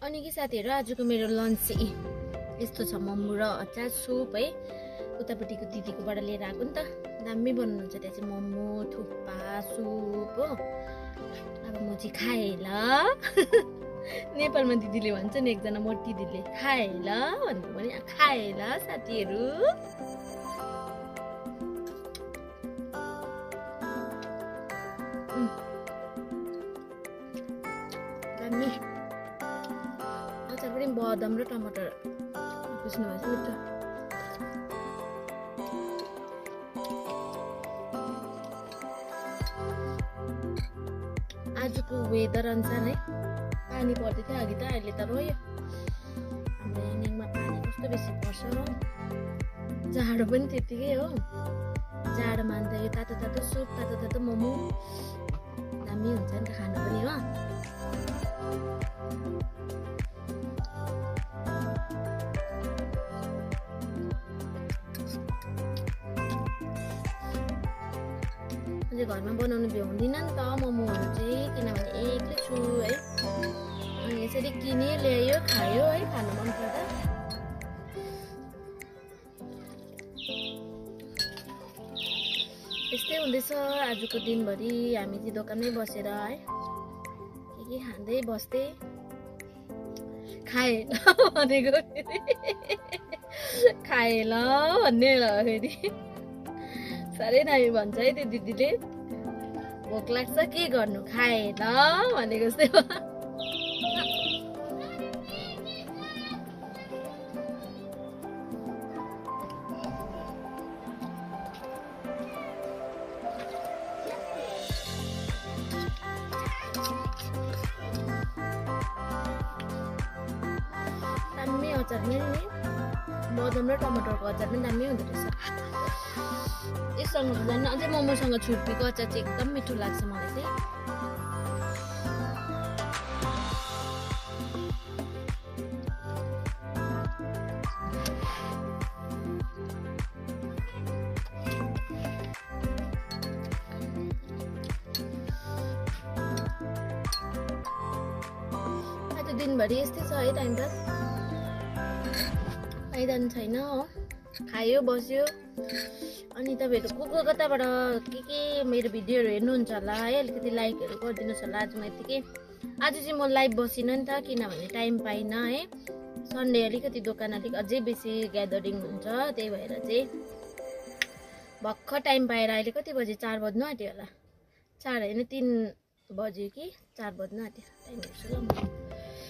अनि कि साथीहरु आजको मेरो लन्च चाहिँ यस्तो छ मोमो र अचार सुप है उतापट्टिको दिदीकोबाट लिएर आएको नि त दामी बनाउनुहुन्छ त्यहाँ चाहिँ मोमो थुक्पा सुप हो अब म चाहिँ खाए ल नेपालमा दिदीले भन्छ नि एकजना मोटी दिदीले खाए ल भन्नु पनि खाए ल साथीहरु दामी अचार पनि बदाम र टमाटर बुझ्नु भएछ मिठो आजको वेदर अनुसार है पानी पर्दै थियो अघि त अहिले त रोयो हाम्रो यहाँनिरमा पानी कस्तो बेसी पर्छ जाडो पनि त्यतिकै हो जाडो मान्दा यो तातो तातो सुप तातो तातो मोमो दामी हुन्छ नि त खानु पनि हो घरमा बनाउनु भ्याउँदिन नि त मोमोहरू चाहिँ किनभने एक्लै छु है अनि यसरी किने ल्यायो खायो है खानु मन पर्दा यस्तै हुँदैछ आजको दिनभरि हामी चाहिँ दोकानमै बसेर है के खाँदै बस्दै खाए ल भनेको खाए ल भन्ने फेरि साह्रै दामी भन्छ है त्यो दिदीले भोक लाग्छ के गर्नु खाए ल भनेको जस्तै हो दामी अचार नि बदाम र टमाटरको अचार पनि दामी हुँदो रहेछ यससँग झन् अझै मोमोसँग छुर्पीको अचार चाहिँ एकदम मिठो लाग्छ मलाई चाहिँ आज दिनभरि यस्तै छ है टाइम पास आइरहनु छैन हो खायो बस्यो अनि तपाईहरु को कताबाट के मेरो भिडियोहरु हेर्नुहुन्छ होला है अलिकति लाइकहरु गरिदिनुस् होला आज म यतिकै आज चाहिँ म लाइभ बसिन नि त किनभने टाइम पाइन है सन्डे अलिकति दोकान अलिक अझै बेसी ग्यादरिङ हुन्छ त्यही भएर चाहिँ भक्क टाइम पाएर अहिले कति बजे 4 बज्नु आँट्यो होला 4 हैन 3 बज्यो कि 4 बज्नु आँट्यो टाइम हेर्छु ल